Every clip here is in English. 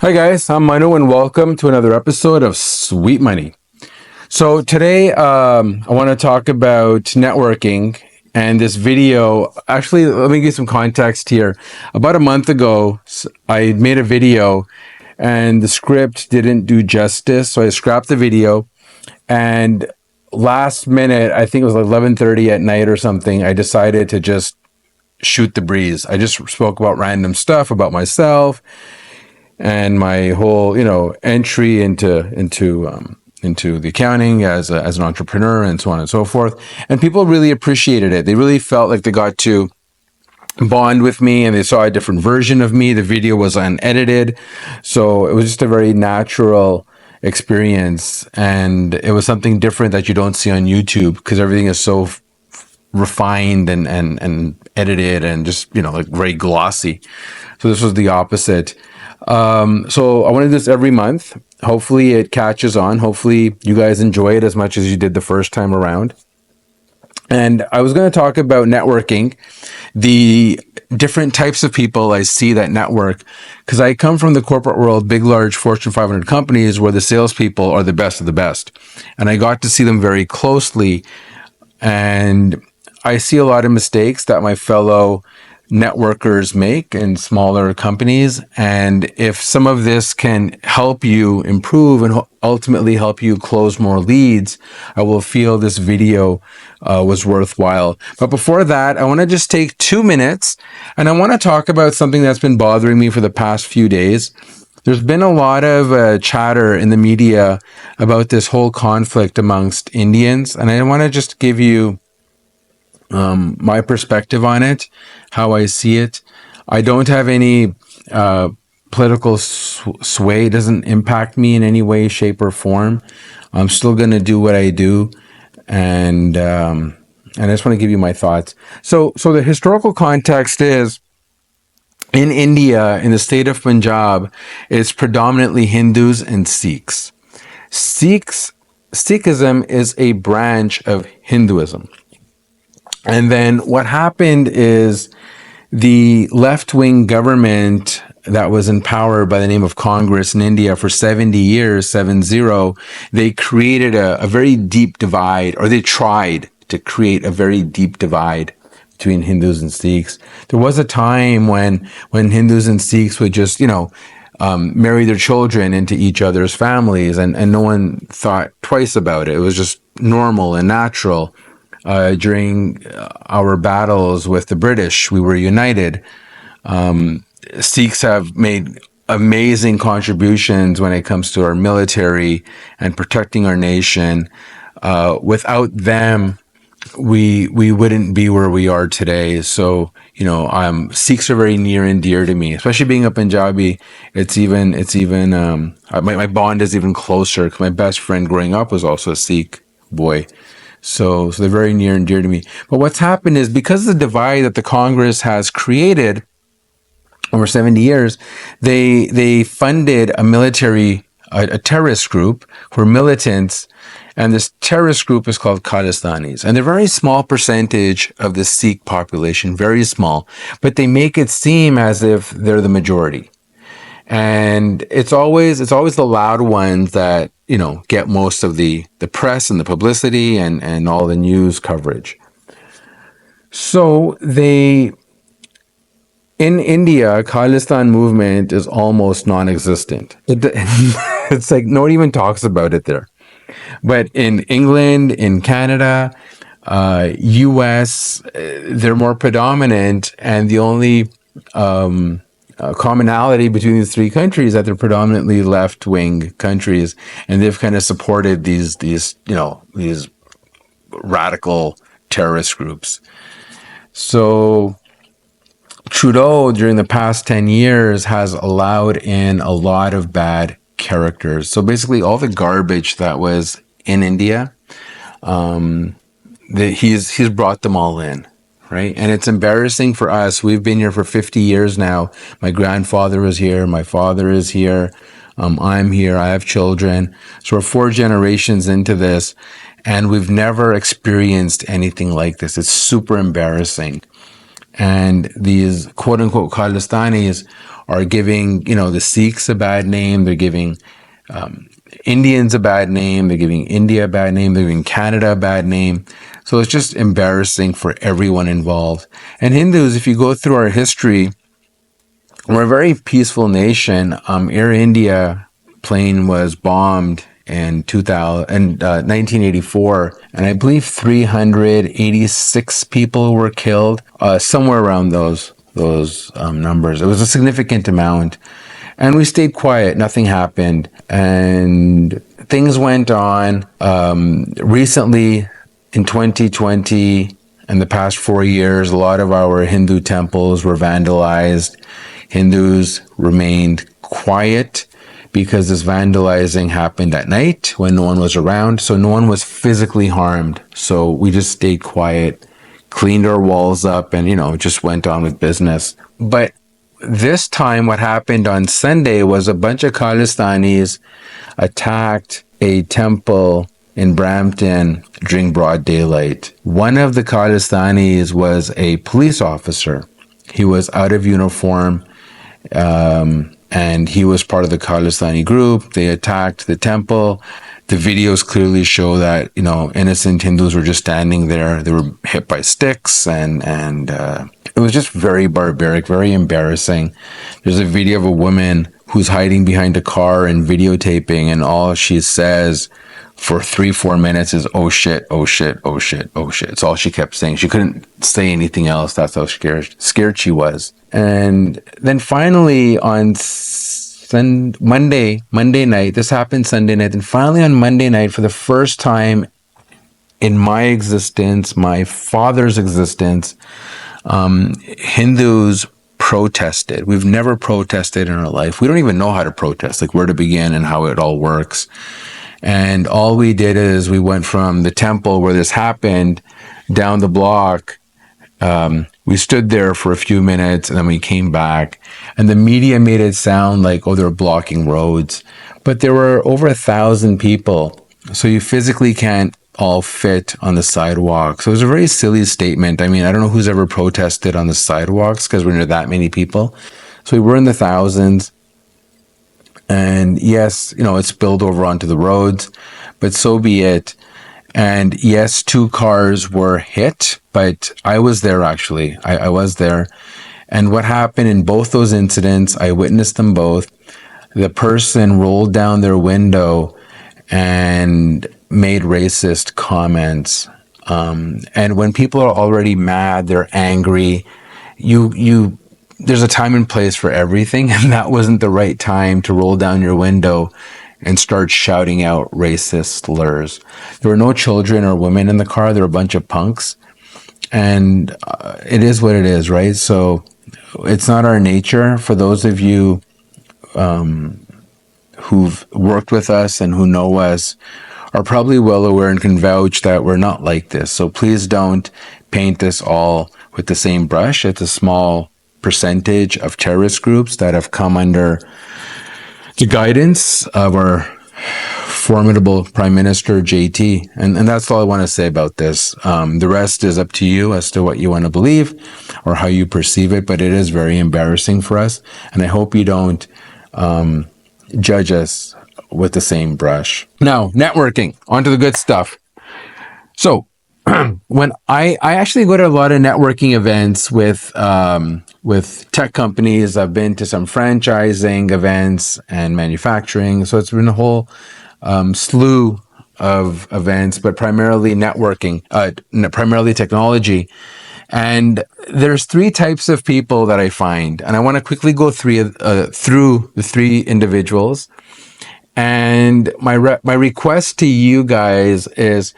Hi guys, I'm Manu and welcome to another episode of Sweet Money. So today I want to talk about networking and this video. Actually, let me give some context here. About a month ago, I made a video and the script didn't do justice, so I scrapped the video and last minute, I think it was like 11:30 at night or something, I decided to just shoot the breeze. I just spoke about random stuff about myself and my whole entry into the accounting as an entrepreneur and so on and so forth. And people really appreciated it. They really felt like they got to bond with me and they saw a different version of me. The video was unedited, so it was just a very natural experience, and it was something different that you don't see on YouTube because everything is so refined and edited and just like very glossy. So this was the opposite. So I want to do this every month. Hopefully it catches on. Hopefully you guys enjoy it as much as you did the first time around. And I was going to talk about networking, the different types of people I see that network, because I come from the corporate world, big, large Fortune 500 companies where the salespeople are the best of the best. And I got to see them very closely. And I see a lot of mistakes that my fellow networkers make in smaller companies. And if some of this can help you improve and ultimately help you close more leads, I will feel this video was worthwhile. But before that, I want to just take 2 minutes and I want to talk about something that's been bothering me for the past few days. There's been a lot of chatter in the media about this whole conflict amongst Indians. And I want to just give you my perspective on it, how I see it. I don't have any political sway. It doesn't impact me in any way, shape, or form. I'm still going to do what I do, and I just want to give you my thoughts. So the historical context is, in India, in the state of Punjab, it's predominantly Hindus and Sikhs. Sikhism is a branch of Hinduism. And then what happened is the left-wing government that was in power by the name of Congress in India for 70 years, 70, they created a very deep divide, or they tried to create a very deep divide between Hindus and Sikhs. There was a time when Hindus and Sikhs would just, marry their children into each other's families, and no one thought twice about it. It was just normal and natural. During our battles with the British, we were united. Sikhs have made amazing contributions when it comes to our military and protecting our nation. Without them, we wouldn't be where we are today. So, Sikhs are very near and dear to me, especially being a Punjabi. It's even my bond is even closer because my best friend growing up was also a Sikh boy. So they're very near and dear to me. But what's happened is, because of the divide that the Congress has created over 70 years, they funded a terrorist group who are militants, and this terrorist group is called Khalistanis. And they're a very small percentage of the Sikh population, very small, but they make it seem as if they're the majority. And it's always the loud ones that, get most of the press and the publicity and all the news coverage. So in India, Khalistan movement is almost non-existent. It's like no one even talks about it there. But in England, in Canada, US, they're more predominant, and the only commonality between these three countries that they're predominantly left-wing countries, and they've kind of supported these radical terrorist groups. So Trudeau, during the past 10 years, has allowed in a lot of bad characters. So basically all the garbage that was in India, he's brought them all in. Right? And it's embarrassing for us. We've been here for 50 years now. My grandfather was here. My father is here. I'm here. I have children. So we're 4 generations into this, and we've never experienced anything like this. It's super embarrassing. And these quote unquote Khalistanis are giving, the Sikhs a bad name. They're giving Indians a bad name. They're giving India a bad name. They're giving Canada a bad name. So it's just embarrassing for everyone involved. And Hindus, if you go through our history, we're a very peaceful nation. Air India plane was bombed in 1984, and I believe 386 people were killed, somewhere around those numbers. It was a significant amount, and we stayed quiet. Nothing happened, and things went on. Recently, in 2020, in the past 4 years, a lot of our Hindu temples were vandalized. Hindus remained quiet because this vandalizing happened at night when no one was around, so no one was physically harmed. So we just stayed quiet, cleaned our walls up, and, just went on with business. But this time, what happened on Sunday was a bunch of Khalistanis attacked a temple in Brampton during broad daylight. One of the Khalistanis was a police officer. He was out of uniform, and he was part of the Khalistani group. They attacked the temple. The videos clearly show that, innocent Hindus were just standing there. They were hit by sticks, and it was just very barbaric, very embarrassing. There's a video of a woman who's hiding behind a car and videotaping, and all she says for 3-4 minutes is, "Oh shit, oh shit, oh shit, oh shit." It's all she kept saying. She couldn't say anything else. That's how scared she was. And then finally on Monday night, this happened Sunday night, and finally on Monday night, for the first time in my existence, my father's existence, Hindus protested. We've never protested in our life. We don't even know how to protest, like where to begin and how it all works. And all we did is we went from the temple where this happened down the block. We stood there for a few minutes, and then we came back. And the media made it sound like, they're blocking roads. But there were over 1,000 people. So you physically can't all fit on the sidewalk. So it was a very silly statement. I mean, I don't know who's ever protested on the sidewalks because we're near that many people. So we were in the thousands. And yes, it spilled over onto the roads, but so be it. And yes, 2 cars were hit, but I was there actually. I was there. And what happened in both those incidents, I witnessed them both. The person rolled down their window and made racist comments. And when people are already mad, they're angry, there's a time and place for everything, and that wasn't the right time to roll down your window and start shouting out racist slurs. There were no children or women in the car. There were a bunch of punks, and it is what it is, right? So it's not our nature. For those of you who've worked with us and who know us are probably well aware and can vouch that we're not like this. So please don't paint this all with the same brush. It's a small percentage of terrorist groups that have come under the guidance of our formidable Prime Minister, JT. And that's all I want to say about this. The rest is up to you as to what you want to believe or how you perceive it, but it is very embarrassing for us. And I hope you don't judge us with the same brush. Now, networking, onto the good stuff. So when I actually go to a lot of networking events with tech companies. I've been to some franchising events and manufacturing. So it's been a whole slew of events, but primarily networking, primarily technology. And there's 3 types of people that I find, and I want to quickly go through the 3 individuals. And my request to you guys is,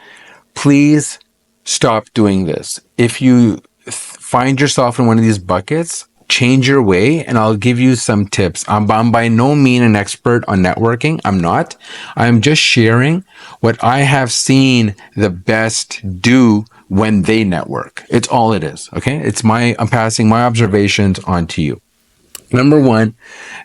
please stop doing this. If you find yourself in one of these buckets, change your way, and I'll give you some tips. I'm by no means an expert on networking. I'm not. I'm just sharing what I have seen the best do when they network. It's all it is. Okay. I'm passing my observations on to you. Number one,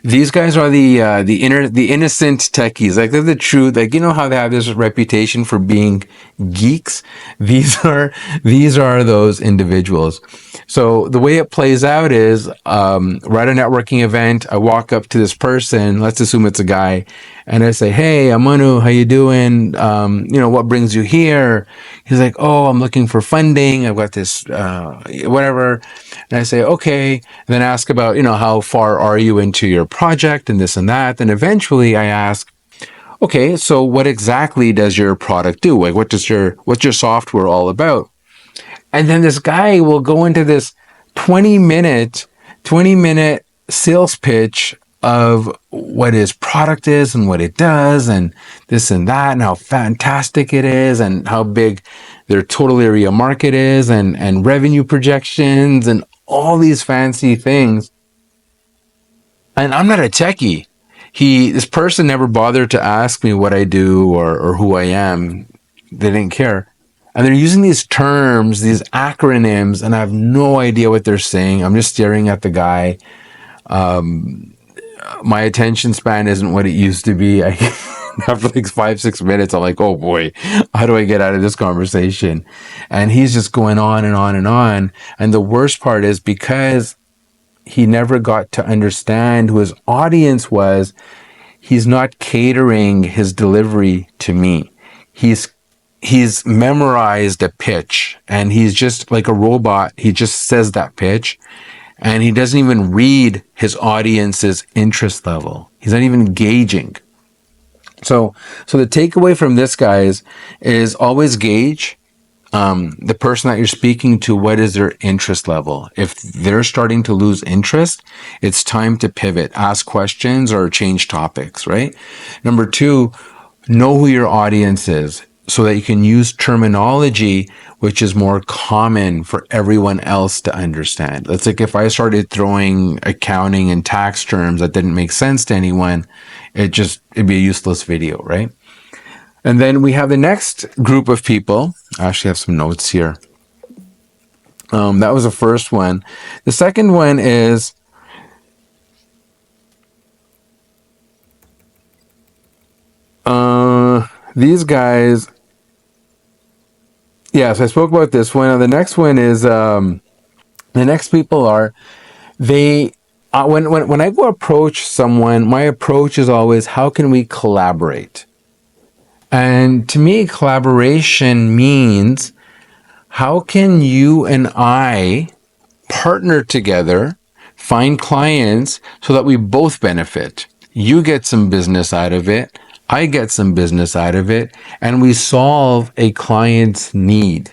these guys are the innocent techies. Like they're the true, like, you know how they have this reputation for being geeks. These are these are those individuals. So the way it plays out is, we're at a networking event. I walk up to this person. Let's assume it's a guy, and I say, "Hey, I'm Manu. How you doing? What brings you here?" He's like, "Oh, I'm looking for funding. I've got this whatever." And I say, "Okay." And then ask about, how far are you into your project and this and that. Then eventually I ask, "Okay, so what exactly does your product do? Like, what's your software all about?" And then this guy will go into this 20-minute sales pitch of what his product is and what it does and this and that and how fantastic it is and how big their total area market is and revenue projections and all these fancy things. And I'm not a techie. This person never bothered to ask me what I do or who I am. They didn't care. And they're using these terms, these acronyms, and I have no idea what they're saying. I'm just staring at the guy. My attention span isn't what it used to be. After like 5-6 minutes, I'm like, oh boy, how do I get out of this conversation? And he's just going on and on and on. And the worst part is, because he never got to understand who his audience was, he's not catering his delivery to me. He's memorized a pitch, and he's just like a robot. He just says that pitch, and he doesn't even read his audience's interest level. He's not even engaging. So the takeaway from this, guys, is always gauge the person that you're speaking to. What is their interest level? If they're starting to lose interest, it's time to pivot, ask questions, or change topics, right? Number two, know who your audience is, so that you can use terminology which is more common for everyone else to understand. It's like if I started throwing accounting and tax terms that didn't make sense to anyone, it'd be a useless video, right? And then we have the next group of people. I actually have some notes here. That was the first one. The second one is these guys. Yes, I spoke about this one. The next one is the next people are they. When I go approach someone, my approach is always, how can we collaborate? And to me, collaboration means, how can you and I partner together, find clients so that we both benefit? You get some business out of it, I get some business out of it, and we solve a client's need,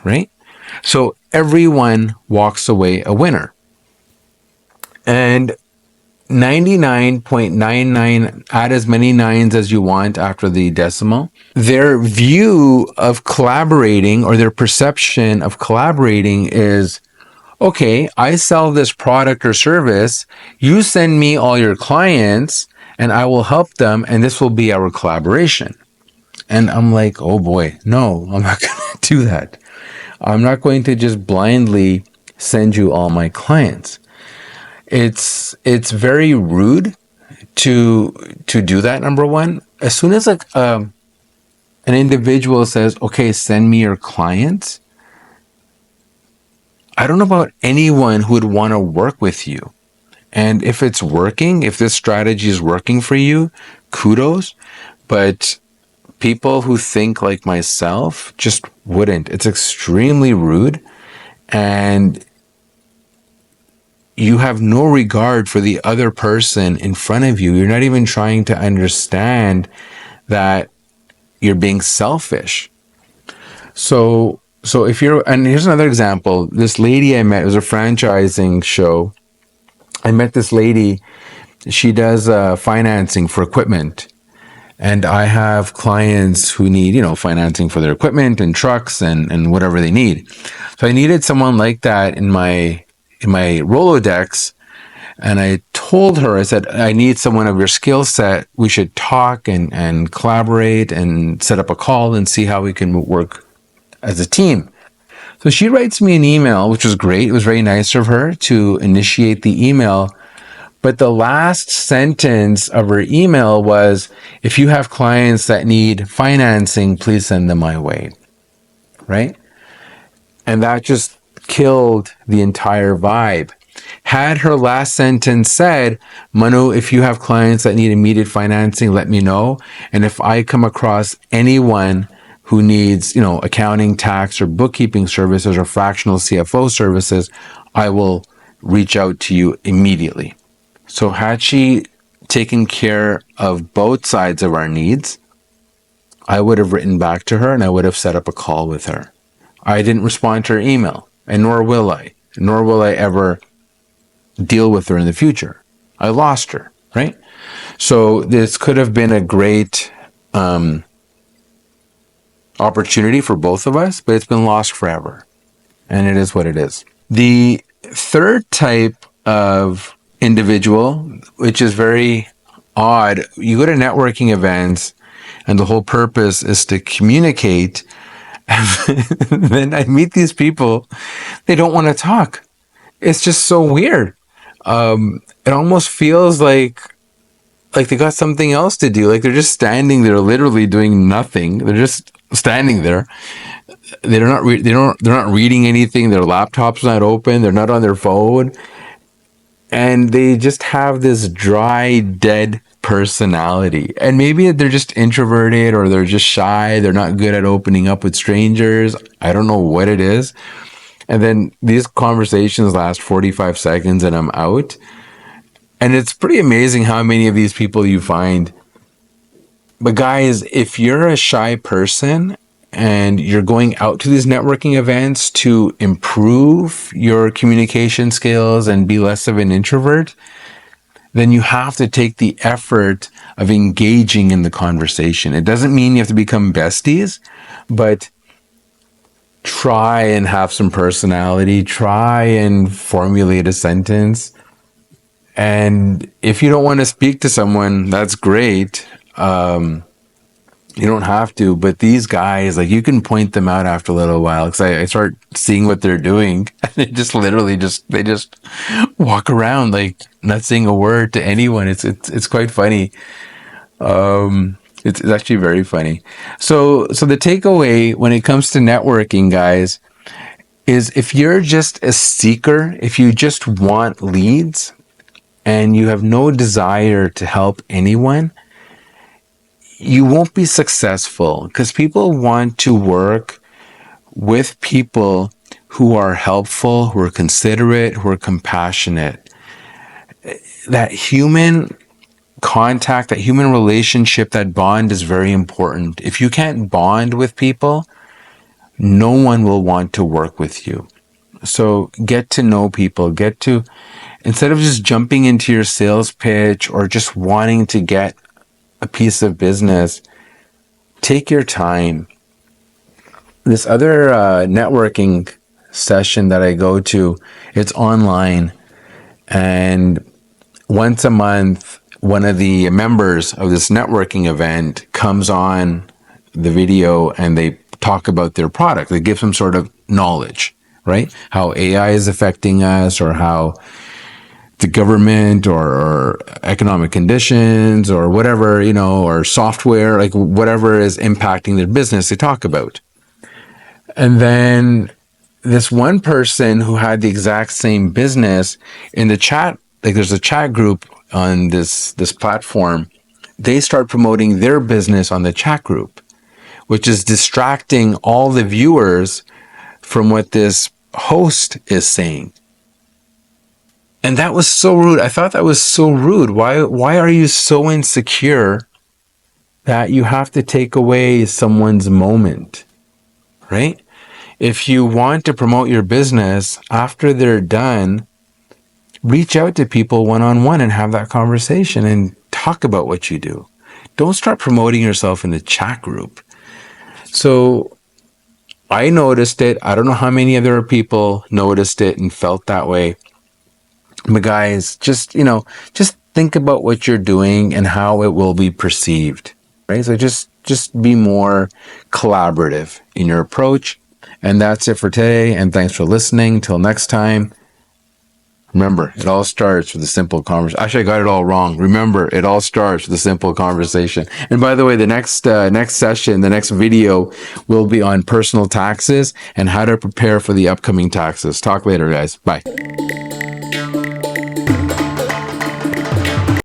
right? So everyone walks away a winner. And 99.99, add as many nines as you want after the decimal. Their view of collaborating, or their perception of collaborating, is, okay, I sell this product or service, you send me all your clients and I will help them, and this will be our collaboration. And I'm like, oh boy, no, I'm not going to do that. I'm not going to just blindly send you all my clients. It's very rude to do that. Number one, as soon as an individual says, okay, send me your clients, I don't know about anyone who would want to work with you. And if it's working, if this strategy is working for you, kudos. But people who think like myself just wouldn't. It's extremely rude, and you have no regard for the other person in front of you. You're not even trying to understand that you're being selfish. So if you're, and here's another example. This lady I met, it was a franchising show. I met this lady. She does financing for equipment. And I have clients who need, financing for their equipment and trucks and whatever they need. So I needed someone like that in my Rolodex. And I told her, I said, I need someone of your skill set. We should talk and collaborate and set up a call and see how we can work as a team. So she writes me an email, which was great. It was very nice of her to initiate the email. But the last sentence of her email was, if you have clients that need financing, please send them my way. Right? And that just killed the entire vibe. Had her last sentence said, Manu, if you have clients that need immediate financing, let me know. And if I come across anyone who needs, accounting, tax, or bookkeeping services or fractional CFO services, I will reach out to you immediately. So had she taken care of both sides of our needs, I would have written back to her and I would have set up a call with her. I didn't respond to her email, and nor will I. Nor will I ever deal with her in the future. I lost her, right? So this could have been a great opportunity for both of us, but it's been lost forever. And it is what it is. The third type of individual, which is very odd, you go to networking events and the whole purpose is to communicate. And then I meet these people, they don't want to talk. It's just so weird. It almost feels like they got something else to do. Like they're just standing there, literally doing nothing. They're just standing there. They're not reading anything. Their laptop's not open. They're not on their phone, and they just have this dry, dead personality. And maybe they're just introverted or they're just shy. They're not good at opening up with strangers. I don't know what it is. And then these conversations last 45 seconds and I'm out. And it's pretty amazing how many of these people you find. But guys, if you're a shy person and you're going out to these networking events to improve your communication skills and be less of an introvert, then you have to take the effort of engaging in the conversation. It doesn't mean you have to become besties, but try and have some personality, try and formulate a sentence. And if you don't want to speak to someone, that's great. You don't have to, but these guys, like, you can point them out after a little while, because I start seeing what they're doing. They just literally they just walk around like not saying a word to anyone. It's quite funny. It's actually very funny. So the takeaway when it comes to networking, guys, is if you're just a seeker, if you just want leads and you have no desire to help anyone, you won't be successful, because people want to work with people who are helpful, who are considerate, who are compassionate. That human contact, that human relationship, that bond is very important. If you can't bond with people, no one will want to work with you. So get to know people, instead of just jumping into your sales pitch or just wanting to get a piece of business, take your time. This other networking session that I go to, it's online, and once a month, one of the members of this networking event comes on the video and they talk about their product. They give some sort of knowledge, right? How AI is affecting us, or how the government or economic conditions or whatever, or software, like whatever is impacting their business, they talk about. And then this one person who had the exact same business in the chat, like there's a chat group on this platform, they start promoting their business on the chat group, which is distracting all the viewers from what this host is saying. And that was so rude. I thought that was so rude. Why are you so insecure that you have to take away someone's moment, right? If you want to promote your business, after they're done, reach out to people one-on-one and have that conversation and talk about what you do. Don't start promoting yourself in the chat group. So I noticed it. I don't know how many other people noticed it and felt that way. But guys, just think about what you're doing and how it will be perceived, right? So just be more collaborative in your approach. And that's it for today. And thanks for listening. Till next time. Remember, it all starts with a simple conversation. Actually, I got it all wrong. Remember, it all starts with a simple conversation. And by the way, the next session, the next video will be on personal taxes and how to prepare for the upcoming taxes. Talk later, guys. Bye.